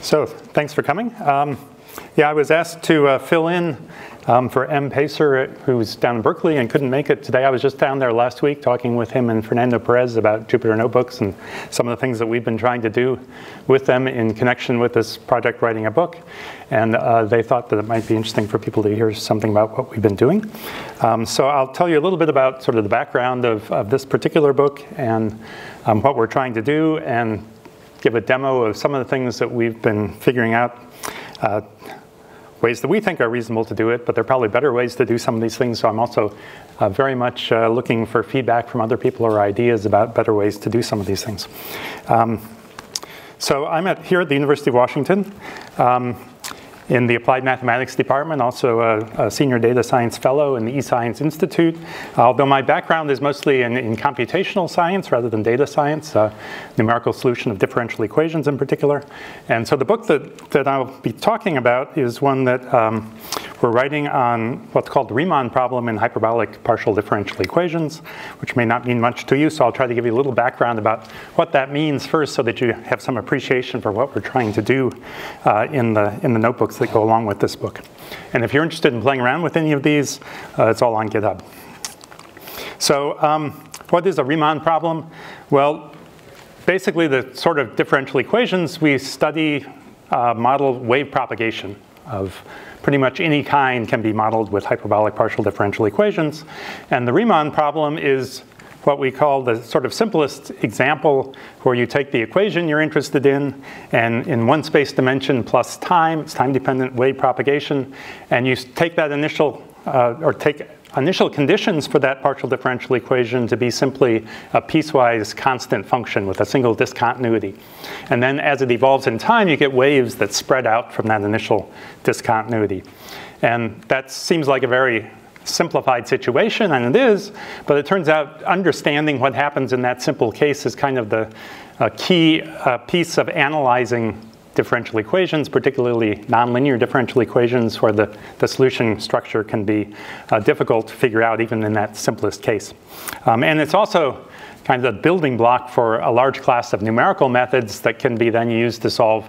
So thanks for coming. Yeah, I was asked to fill in for M. Pacer, who's down in Berkeley and couldn't make it today. I was just down there last week talking with him and Fernando Perez about Jupyter Notebooks and some of the things that we've been trying to do with them in connection with this project writing a book. And they thought that it might be interesting for people to hear something about what we've been doing. So I'll tell you a little bit about sort of the background of this particular book and what we're trying to do, and give a demo of some of the things that we've been figuring out, ways that we think are reasonable to do it, but there are probably better ways to do some of these things. So I'm also very much looking for feedback from other people or ideas about better ways to do some of these things. So I'm here at the University of Washington in the Applied Mathematics Department, also a senior data science fellow in the eScience Institute. Although my background is mostly in computational science rather than data science, numerical solution of differential equations in particular. And so the book that I'll be talking about is one that we're writing on what's called the Riemann problem in hyperbolic partial differential equations, which may not mean much to you, so I'll try to give you a little background about what that means first so that you have some appreciation for what we're trying to do in the notebooks that go along with this book. And if you're interested in playing around with any of these, it's all on GitHub. So what is a Riemann problem? Well, basically the sort of differential equations we study model wave propagation of pretty much any kind can be modeled with hyperbolic partial differential equations. And the Riemann problem is what we call the sort of simplest example, where you take the equation you're interested in, and in one space dimension plus time, it's time-dependent wave propagation, and you take that initial, initial conditions for that partial differential equation to be simply a piecewise constant function with a single discontinuity. And then as it evolves in time, you get waves that spread out from that initial discontinuity. And that seems like a very simplified situation, and it is, but it turns out understanding what happens in that simple case is kind of the key piece of analyzing differential equations, particularly nonlinear differential equations, where the solution structure can be difficult to figure out even in that simplest case. And it's also kind of the building block for a large class of numerical methods that can be then used to solve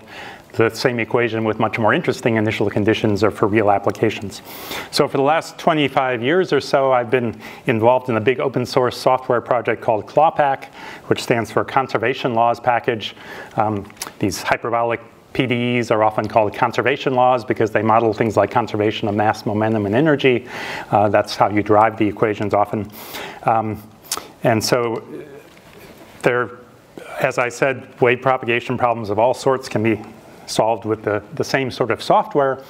the same equation with much more interesting initial conditions or for real applications. So for the last 25 years or so, I've been involved in a big open source software project called CLAWPAC, which stands for Conservation Laws Package. These hyperbolic PDEs are often called conservation laws because they model things like conservation of mass, momentum, and energy. That's how you derive the equations often. And so there, as I said, wave propagation problems of all sorts can be solved with the same sort of software.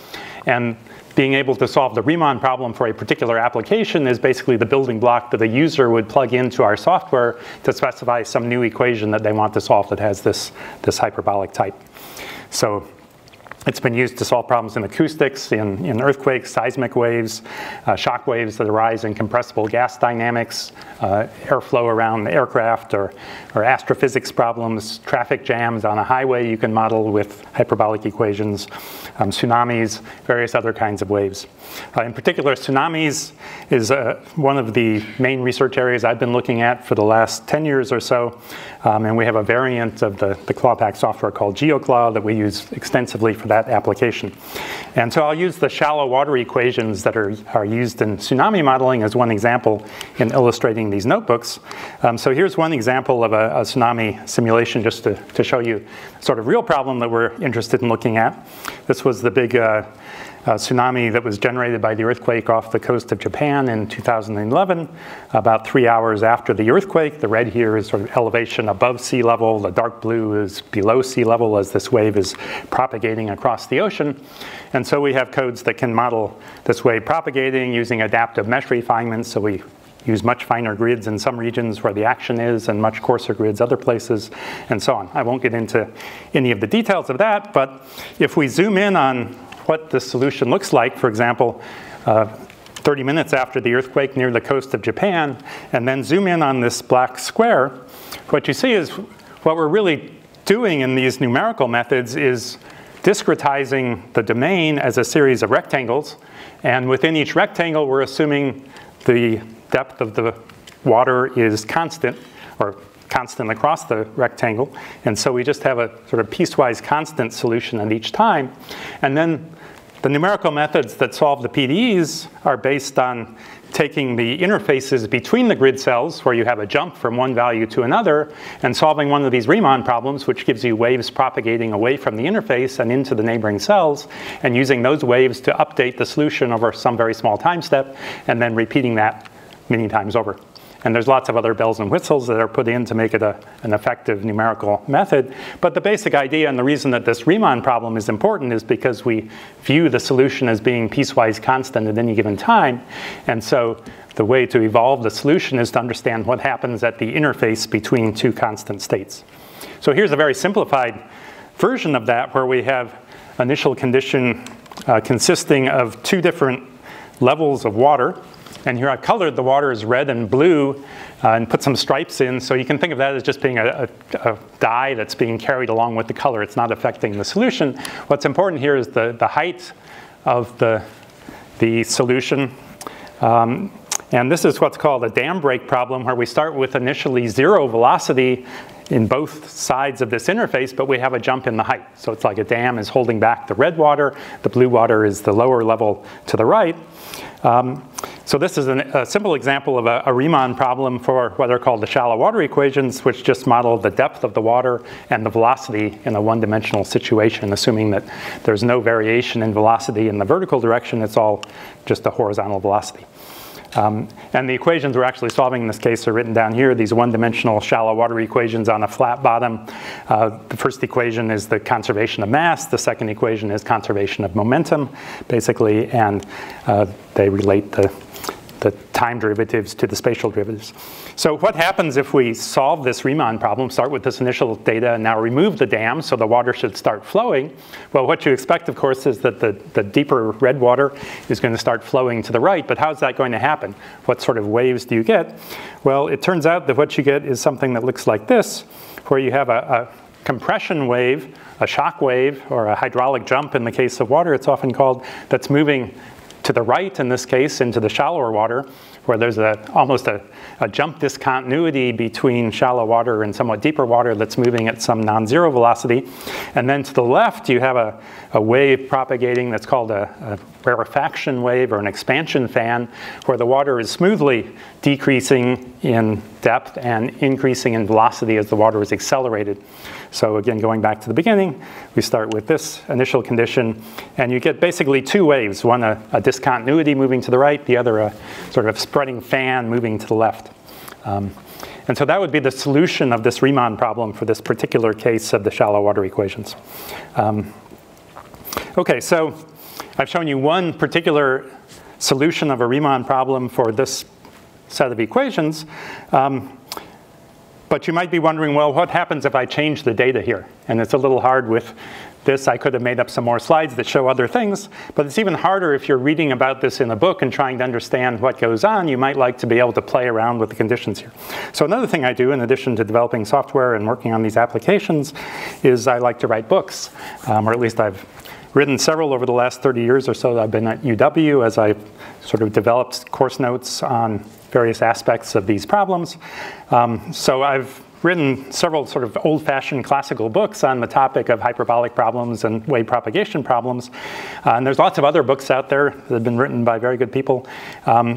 And being able to solve the Riemann problem for a particular application is basically the building block that a user would plug into our software to specify some new equation that they want to solve that has this hyperbolic type. So it's been used to solve problems in acoustics, in earthquakes, seismic waves, shock waves that arise in compressible gas dynamics, airflow around aircraft, or astrophysics problems, traffic jams on a highway you can model with hyperbolic equations, tsunamis, various other kinds of waves. In particular, tsunamis is one of the main research areas I've been looking at for the last 10 years or so. And we have a variant of the CLAWPAC software called GeoClaw that we use extensively for that application. And so I'll use the shallow water equations that are used in tsunami modeling as one example in illustrating these notebooks. So here's one example of a tsunami simulation just to show you sort of real problem that we're interested in looking at. This was the big tsunami that was generated by the earthquake off the coast of Japan in 2011, about 3 hours after the earthquake. The red here is sort of elevation above sea level. The dark blue is below sea level as this wave is propagating across the ocean. And so we have codes that can model this wave propagating using adaptive mesh refinements. So we use much finer grids in some regions where the action is and much coarser grids other places, and so on. I won't get into any of the details of that, but if we zoom in on what the solution looks like, for example, 30 minutes after the earthquake near the coast of Japan, and then zoom in on this black square, what you see is what we're really doing in these numerical methods is discretizing the domain as a series of rectangles, and within each rectangle we're assuming the depth of the water is constant, or constant across the rectangle. And so we just have a sort of piecewise constant solution at each time. And then the numerical methods that solve the PDEs are based on taking the interfaces between the grid cells, where you have a jump from one value to another, and solving one of these Riemann problems, which gives you waves propagating away from the interface and into the neighboring cells, and using those waves to update the solution over some very small time step, and then repeating that many times over. And there's lots of other bells and whistles that are put in to make it an effective numerical method. But the basic idea, and the reason that this Riemann problem is important, is because we view the solution as being piecewise constant at any given time. And so the way to evolve the solution is to understand what happens at the interface between two constant states. So here's a very simplified version of that, where we have initial condition consisting of two different levels of water. And here I've colored the water as red and blue and put some stripes in. So you can think of that as just being a dye that's being carried along with the color. It's not affecting the solution. What's important here is the height of the solution. And this is what's called a dam break problem, where we start with initially 0 velocity in both sides of this interface, but we have a jump in the height. So it's like a dam is holding back the red water. The blue water is the lower level to the right. So this is a simple example of a Riemann problem for what are called the shallow water equations, which just model the depth of the water and the velocity in a one-dimensional situation, assuming that there's no variation in velocity in the vertical direction. It's all just a horizontal velocity. And the equations we're actually solving in this case are written down here, these one-dimensional shallow water equations on a flat bottom. The first equation is the conservation of mass. The second equation is conservation of momentum, basically, and they relate the time derivatives to the spatial derivatives. So what happens if we solve this Riemann problem, start with this initial data, and now remove the dam, so the water should start flowing? Well, what you expect, of course, is that the deeper red water is going to start flowing to the right, but how's that going to happen? What sort of waves do you get? Well, it turns out that what you get is something that looks like this, where you have a compression wave, a shock wave, or a hydraulic jump in the case of water, it's often called, that's moving to the right, in this case, into the shallower water, where there's almost a jump discontinuity between shallow water and somewhat deeper water that's moving at some non-zero velocity. And then to the left, you have a wave propagating that's called a rarefaction wave or an expansion fan, where the water is smoothly decreasing in depth and increasing in velocity as the water is accelerated. So again, going back to the beginning, we start with this initial condition, and you get basically two waves, one a discontinuity moving to the right, the other a sort of spreading fan moving to the left. And so that would be the solution of this Riemann problem for this particular case of the shallow water equations. Okay, so I've shown you one particular solution of a Riemann problem for this set of equations. But you might be wondering, well, what happens if I change the data here? And it's a little hard with this. I could have made up some more slides that show other things, but it's even harder if you're reading about this in a book and trying to understand what goes on. You might like to be able to play around with the conditions here. So another thing I do, in addition to developing software and working on these applications, is I like to write books, or at least I've written several over the last 30 years or so that I've been at UW as I've sort of developed course notes on various aspects of these problems. So I've written several sort of old-fashioned classical books on the topic of hyperbolic problems and wave propagation problems. And there's lots of other books out there that have been written by very good people.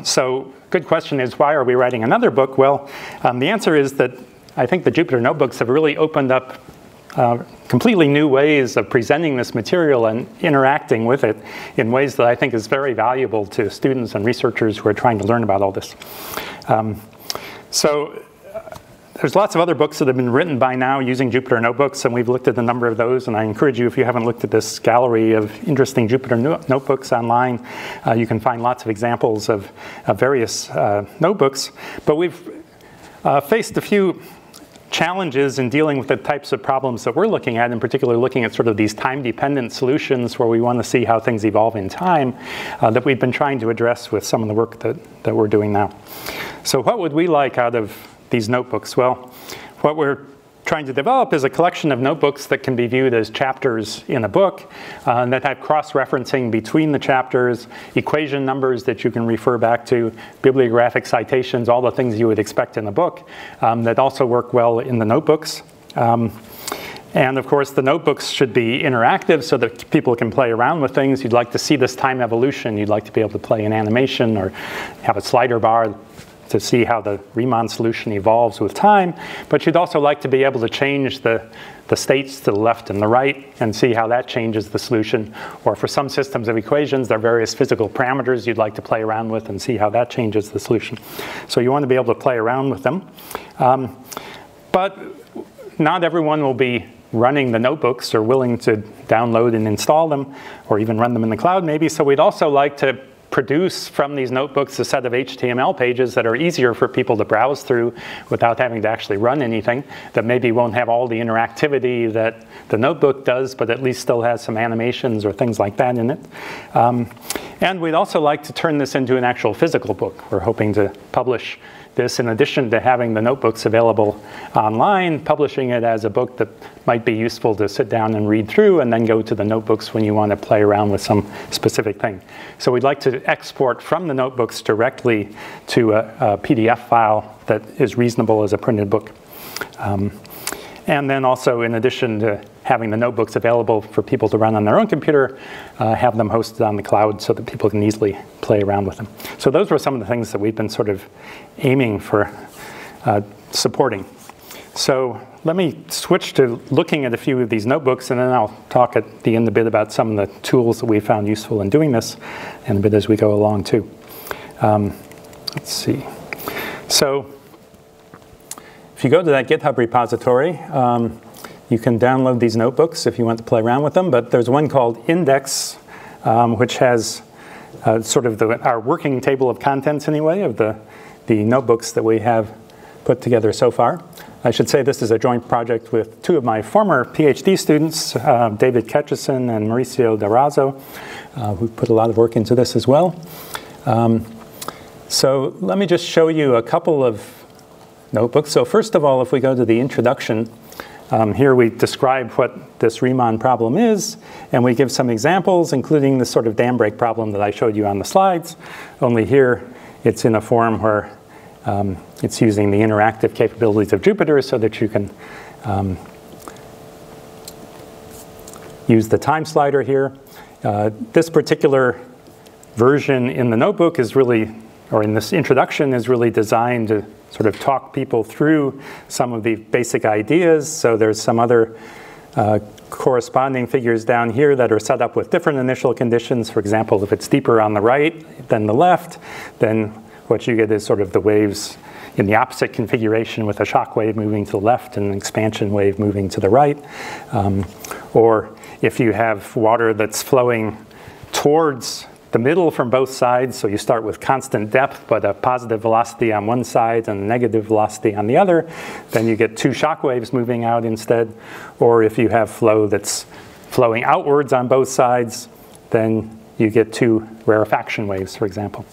So good question is, why are we writing another book? Well, the answer is that I think the Jupyter notebooks have really opened up completely new ways of presenting this material and interacting with it in ways that I think is very valuable to students and researchers who are trying to learn about all this. There's lots of other books that have been written by now using Jupyter notebooks, and we've looked at a number of those, and I encourage you, if you haven't looked at this gallery of interesting Jupyter notebooks online, you can find lots of examples of various notebooks. But we've faced a few challenges in dealing with the types of problems that we're looking at, in particular looking at sort of these time-dependent solutions where we want to see how things evolve in time, that we've been trying to address with some of the work that we're doing now. So what would we like out of these notebooks? Well, what we're trying to develop is a collection of notebooks that can be viewed as chapters in a book that have cross-referencing between the chapters, equation numbers that you can refer back to, bibliographic citations, all the things you would expect in a book that also work well in the notebooks. And of course, the notebooks should be interactive so that people can play around with things. You'd like to see this time evolution. You'd like to be able to play an animation or have a slider bar to see how the Riemann solution evolves with time. But you'd also like to be able to change the states to the left and the right and see how that changes the solution. Or for some systems of equations, there are various physical parameters you'd like to play around with and see how that changes the solution. So you want to be able to play around with them. But not everyone will be running the notebooks or willing to download and install them or even run them in the cloud maybe. So we'd also like to produce from these notebooks a set of HTML pages that are easier for people to browse through without having to actually run anything, that maybe won't have all the interactivity that the notebook does, but at least still has some animations or things like that in it. And we'd also like to turn this into an actual physical book. We're hoping to publish this in addition to having the notebooks available online, publishing it as a book that might be useful to sit down and read through and then go to the notebooks when you want to play around with some specific thing. So we'd like to export from the notebooks directly to a PDF file that is reasonable as a printed book. And then also, in addition to having the notebooks available for people to run on their own computer, have them hosted on the cloud so that people can easily play around with them. So those were some of the things that we've been sort of aiming for supporting. So let me switch to looking at a few of these notebooks, and then I'll talk at the end a bit about some of the tools that we found useful in doing this, and a bit as we go along too. Let's see. So if you go to that GitHub repository, you can download these notebooks if you want to play around with them. But there's one called Index, which has sort of our working table of contents anyway of the notebooks that we have put together so far. I should say this is a joint project with two of my former PhD students, David Ketchison and Mauricio D'Arazo, who put a lot of work into this as well. So let me just show you a couple of notebooks. So first of all, if we go to the introduction, here we describe what this Riemann problem is, and we give some examples, including the sort of dam break problem that I showed you on the slides. Only here, it's in a form where it's using the interactive capabilities of Jupyter so that you can use the time slider here. This particular version in the notebook is really, or in this introduction, is really designed to sort of talk people through some of the basic ideas. So there's some other corresponding figures down here that are set up with different initial conditions. For example, if it's deeper on the right than the left, then what you get is sort of the waves in the opposite configuration with a shock wave moving to the left and an expansion wave moving to the right. Or if you have water that's flowing towards the middle from both sides, so you start with constant depth but a positive velocity on one side and a negative velocity on the other, then you get two shock waves moving out instead. Or if you have flow that's flowing outwards on both sides, then you get two rarefaction waves, for example.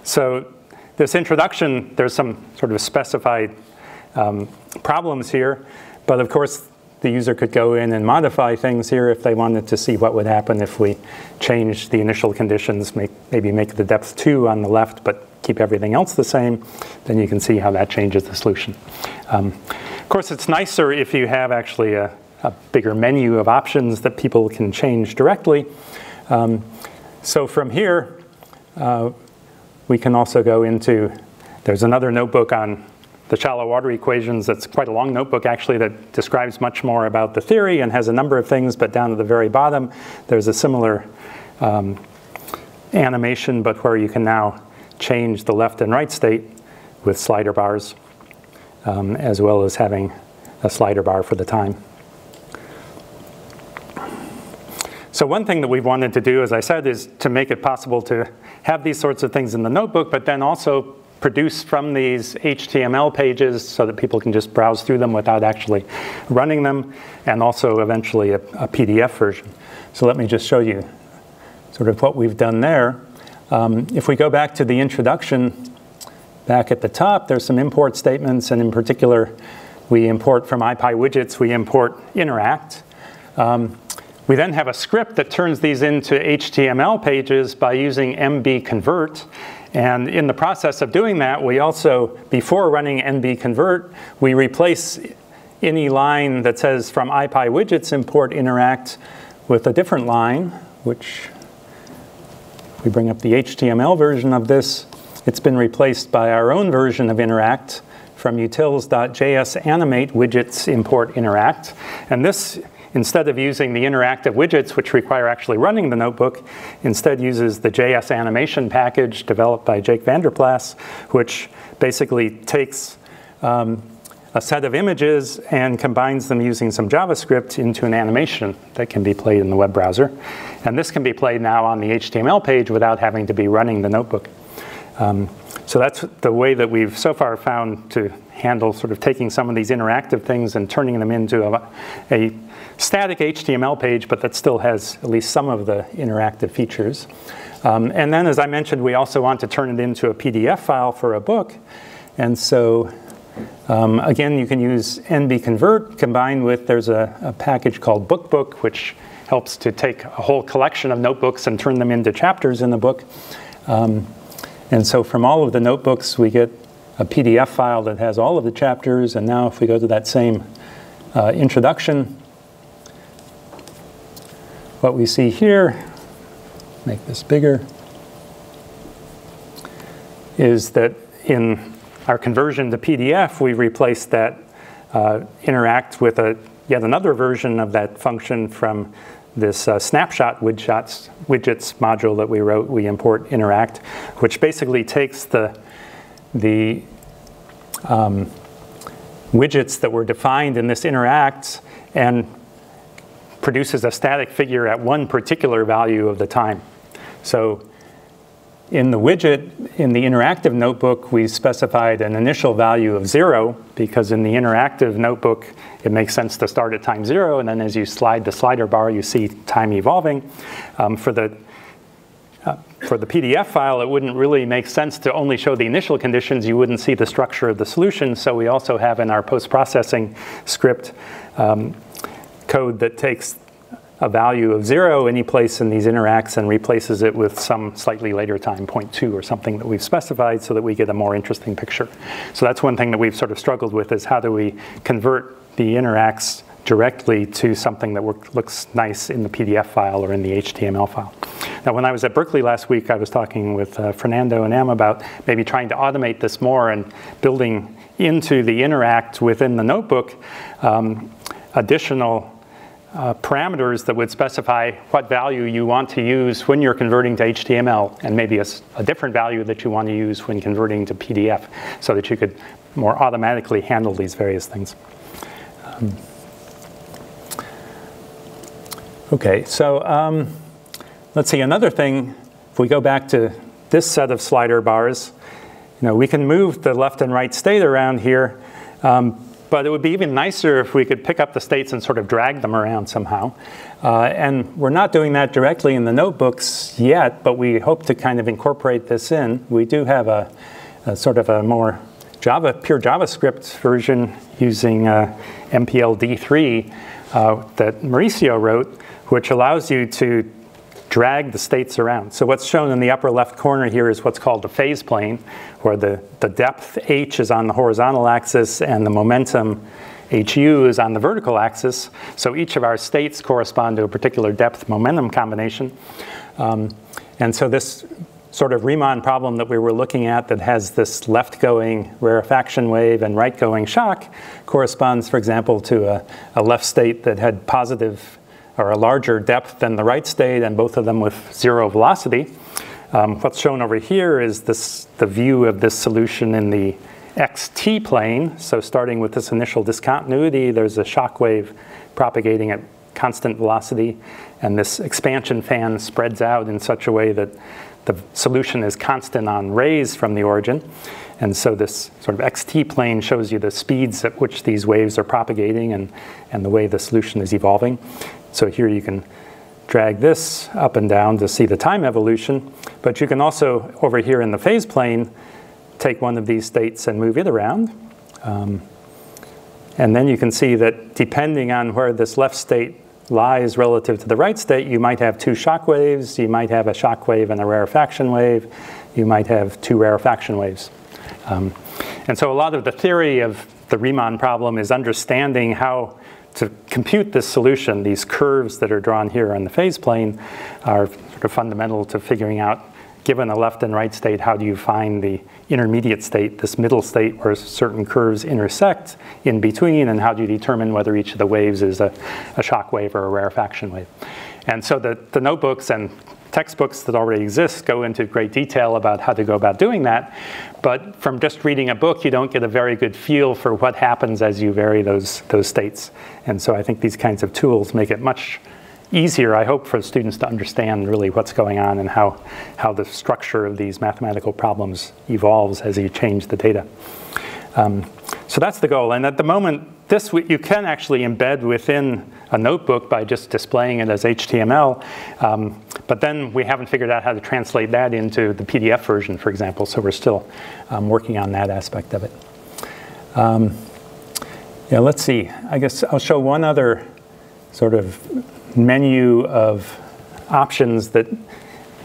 So this introduction, there's some sort of specified problems here, but of course the user could go in and modify things here if they wanted to see what would happen if we change the initial conditions, maybe make the depth 2 on the left, but keep everything else the same. Then you can see how that changes the solution. Of course, it's nicer if you have actually a bigger menu of options that people can change directly. So from here, we can also go into, there's another notebook on the shallow water equations that's quite a long notebook actually that describes much more about the theory and has a number of things, but down at the very bottom there's a similar animation, but where you can now change the left and right state with slider bars, as well as having a slider bar for the time. So one thing that we've wanted to do, as I said, is to make it possible to have these sorts of things in the notebook, but then also produce from these HTML pages so that people can just browse through them without actually running them, and also eventually a PDF version. So let me just show you sort of what we've done there. If we go back to the introduction, back at the top, there's some import statements, and in particular, we import from IPyWidgets, we import interact. We then have a script that turns these into HTML pages by using mbconvert. And in the process of doing that, we also, before running mbconvert, we replace any line that says from IPyWidgets import interact with a different line, which we bring up the HTML version of this. It's been replaced by our own version of interact from utils.js animate widgets import interact. And this, instead of using the interactive widgets, which require actually running the notebook, instead uses the JS animation package developed by Jake Vanderplas, which basically takes a set of images and combines them using some JavaScript into an animation that can be played in the web browser. And this can be played now on the HTML page without having to be running the notebook. So that's the way that we've so far found to handle sort of taking some of these interactive things and turning them into a static HTML page, but that still has at least some of the interactive features. And then, as I mentioned, we also want to turn it into a PDF file for a book. And so, again, you can use nbconvert combined with, there's a package called BookBook, which helps to take a whole collection of notebooks and turn them into chapters in the book. And so from all of the notebooks, we get a PDF file that has all of the chapters. And now if we go to that same introduction, what we see here, make this bigger, is that in our conversion to PDF, we replaced that interact with yet another version of that function from this snapshot widgets module that we wrote. We import interact, which basically takes the widgets that were defined in this interact and produces a static figure at one particular value of the time. So in the widget, in the interactive notebook, we specified an initial value of 0, because in the interactive notebook, it makes sense to start at time 0, and then as you slide the slider bar, you see time evolving. For the PDF file, it wouldn't really make sense to only show the initial conditions. You wouldn't see the structure of the solution. So we also have in our post-processing script code that takes a value of 0 any place in these interacts and replaces it with some slightly later time, 0.2 or something that we've specified, so that we get a more interesting picture. So that's one thing that we've sort of struggled with, is how do we convert the interacts directly to something that looks nice in the PDF file or in the HTML file. Now, when I was at Berkeley last week, I was talking with Fernando and Em about maybe trying to automate this more and building into the interact within the notebook additional parameters that would specify what value you want to use when you're converting to HTML, and maybe a different value that you want to use when converting to PDF, so that you could more automatically handle these various things. Okay, so let's see, another thing, if we go back to this set of slider bars, we can move the left and right state around here, but it would be even nicer if we could pick up the states and sort of drag them around somehow. And we're not doing that directly in the notebooks yet, but we hope to kind of incorporate this in. We do have a sort of a more pure JavaScript version using MPL D3 that Mauricio wrote, which allows you to drag the states around. So what's shown in the upper left corner here is what's called the phase plane, where the depth h is on the horizontal axis and the momentum hu is on the vertical axis. So each of our states correspond to a particular depth momentum combination. And so this sort of Riemann problem that we were looking at that has this left-going rarefaction wave and right-going shock corresponds, for example, to a left state that had positive or a larger depth than the right state, and both of them with 0 velocity. What's shown over here is the view of this solution in the xt plane. So starting with this initial discontinuity, there's a shock wave propagating at constant velocity, and this expansion fan spreads out in such a way that the solution is constant on rays from the origin. And so this sort of xt plane shows you the speeds at which these waves are propagating and the way the solution is evolving. So here you can drag this up and down to see the time evolution, but you can also, over here in the phase plane, take one of these states and move it around. And then you can see that depending on where this left state lies relative to the right state, you might have two shock waves, you might have a shock wave and a rarefaction wave, you might have two rarefaction waves. And so a lot of the theory of the Riemann problem is understanding how to compute this solution. These curves that are drawn here on the phase plane are sort of fundamental to figuring out, given a left and right state, how do you find the intermediate state, this middle state where certain curves intersect in between, and how do you determine whether each of the waves is a shock wave or a rarefaction wave. And so the notebooks and textbooks that already exist go into great detail about how to go about doing that. But from just reading a book, you don't get a very good feel for what happens as you vary those states. And so I think these kinds of tools make it much easier, I hope, for students to understand really what's going on and how the structure of these mathematical problems evolves as you change the data. So that's the goal. And at the moment, this you can actually embed within a notebook by just displaying it as HTML. But then we haven't figured out how to translate that into the PDF version, for example. So we're still working on that aspect of it. Yeah, let's see. I guess I'll show one other sort of menu of options that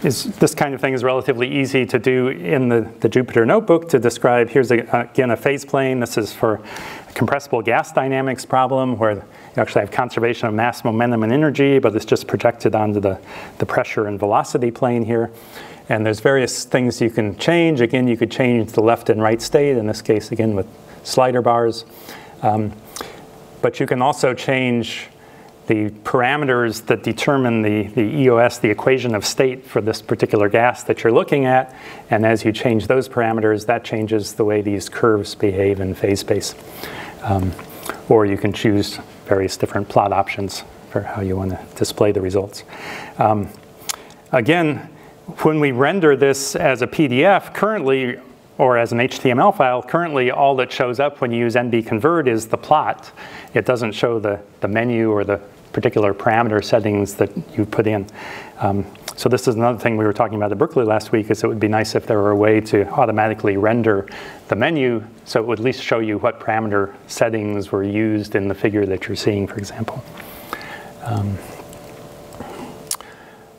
is, this kind of thing is relatively easy to do in the Jupyter notebook to describe. Here's, again, a phase plane. This is for a compressible gas dynamics problem where you actually have conservation of mass, momentum, and energy, but it's just projected onto the pressure and velocity plane here. And there's various things you can change. Again, you could change the left and right state, in this case, again, with slider bars. But you can also change the parameters that determine the EOS, the equation of state for this particular gas that you're looking at. And as you change those parameters, that changes the way these curves behave in phase space. Or you can choose various different plot options for how you want to display the results. Again, when we render this as a PDF currently, or as an HTML file, currently all that shows up when you use NB-convert is the plot. It doesn't show the menu or the particular parameter settings that you put in. So this is another thing we were talking about at Berkeley last week, is it would be nice if there were a way to automatically render the menu so it would at least show you what parameter settings were used in the figure that you're seeing, for example.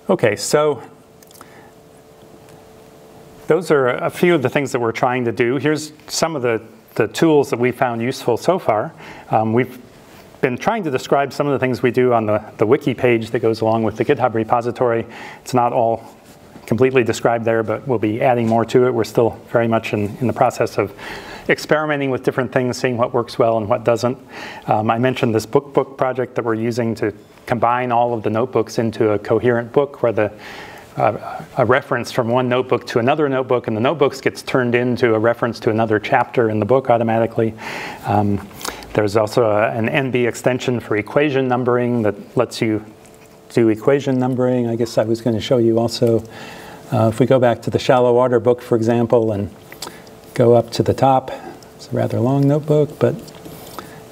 Okay, so those are a few of the things that we're trying to do. Here's some of the tools that we found useful so far. We've been trying to describe some of the things we do on the wiki page that goes along with the GitHub repository. It's not all completely described there, but we'll be adding more to it. We're still very much in the process of experimenting with different things, seeing what works well and what doesn't. I mentioned this book project that we're using to combine all of the notebooks into a coherent book where a reference from one notebook to another notebook, and the notebooks gets turned into a reference to another chapter in the book automatically. There's also an NB extension for equation numbering that lets you do equation numbering. I guess I was going to show you also. If we go back to the shallow water book, for example, and go up to the top, it's a rather long notebook, but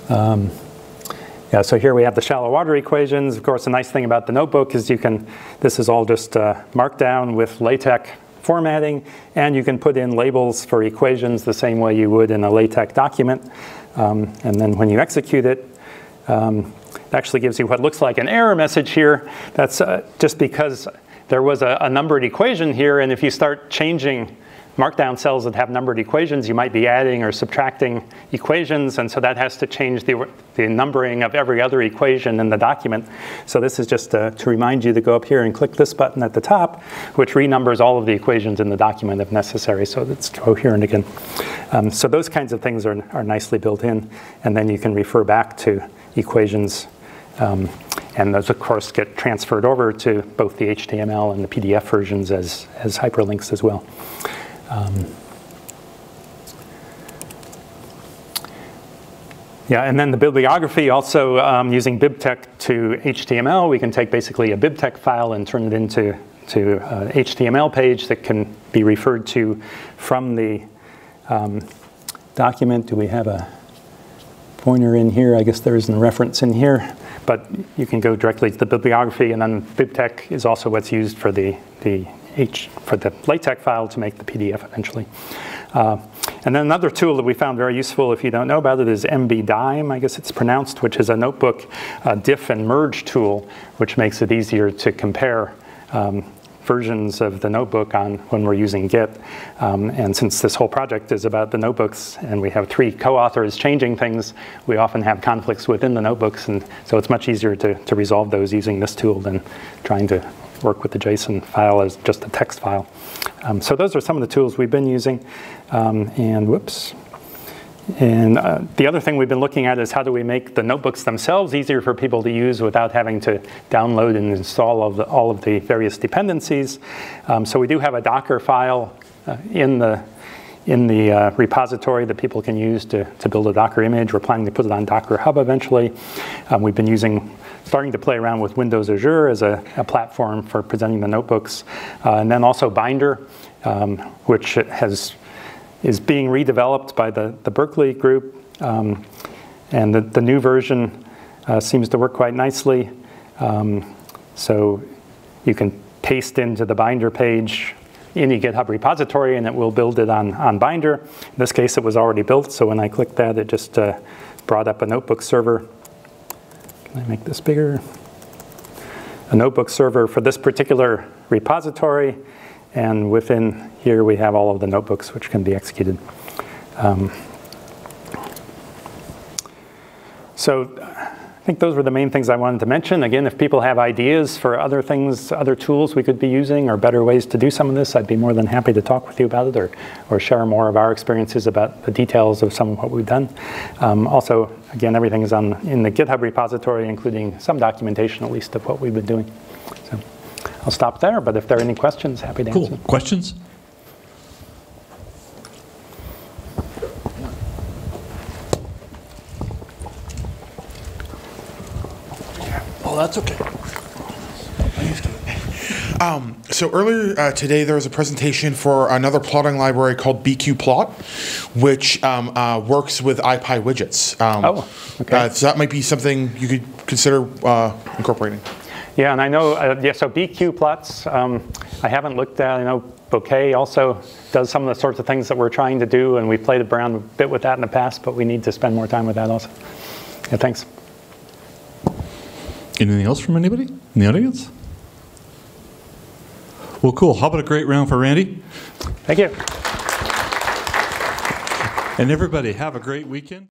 yeah, so here we have the shallow water equations. Of course, the nice thing about the notebook is this is all just markdown with LaTeX formatting, and you can put in labels for equations the same way you would in a LaTeX document. And then when you execute it, it actually gives you what looks like an error message here. That's just because there was a numbered equation here, and if you start changing markdown cells that have numbered equations, you might be adding or subtracting equations, and so that has to change the numbering of every other equation in the document. So this is just to remind you to go up here and click this button at the top, which renumbers all of the equations in the document if necessary, so it's coherent again. So those kinds of things are nicely built in, and then you can refer back to equations, and those, of course, get transferred over to both the HTML and the PDF versions as hyperlinks as well. Yeah, and then the bibliography also using BibTeX to HTML. We can take basically a BibTeX file and turn it into an HTML page that can be referred to from the document. Do we have a pointer in here? I guess there isn't a reference in here, but you can go directly to the bibliography, and then BibTeX is also what's used for the LaTeX file to make the PDF eventually. And then another tool that we found very useful, if you don't know about it, is MBDime, I guess it's pronounced, which is a notebook diff and merge tool, which makes it easier to compare versions of the notebook when we're using Git. And since this whole project is about the notebooks and we have 3 co-authors changing things, we often have conflicts within the notebooks, and so it's much easier to resolve those using this tool than trying to work with the JSON file as just a text file. So those are some of the tools we've been using. And the other thing we've been looking at is how do we make the notebooks themselves easier for people to use without having to download and install all of the various dependencies. So we do have a Docker file in the repository that people can use to build a Docker image. We're planning to put it on Docker Hub eventually. We've been starting to play around with Windows Azure as a platform for presenting the notebooks. And then also Binder, which is being redeveloped by the Berkeley group. And the new version seems to work quite nicely. So you can paste into the Binder page any GitHub repository, and it will build it on Binder. In this case, it was already built, so when I clicked that, it just brought up a notebook server. Can I make this bigger? A notebook server for this particular repository, and within here we have all of the notebooks which can be executed. So I think those were the main things I wanted to mention. Again, if people have ideas for other things, other tools we could be using or better ways to do some of this, I'd be more than happy to talk with you about it or share more of our experiences about the details of some of what we've done. Also, again, everything is in the GitHub repository, including some documentation at least of what we've been doing. So I'll stop there, but if there are any questions, happy to answer. Cool. Questions? Oh, that's okay. So earlier today there was a presentation for another plotting library called BQplot, which works with IPy widgets. Okay. So that might be something you could consider incorporating. Yeah, and I know, so BQplots, I haven't looked at. I know Bouquet also does some of the sorts of things that we're trying to do, and we've played around a bit with that in the past, but we need to spend more time with that also. Yeah, thanks. Anything else from anybody in the audience? Well, cool. How about a great round for Randy? Thank you. And everybody, have a great weekend.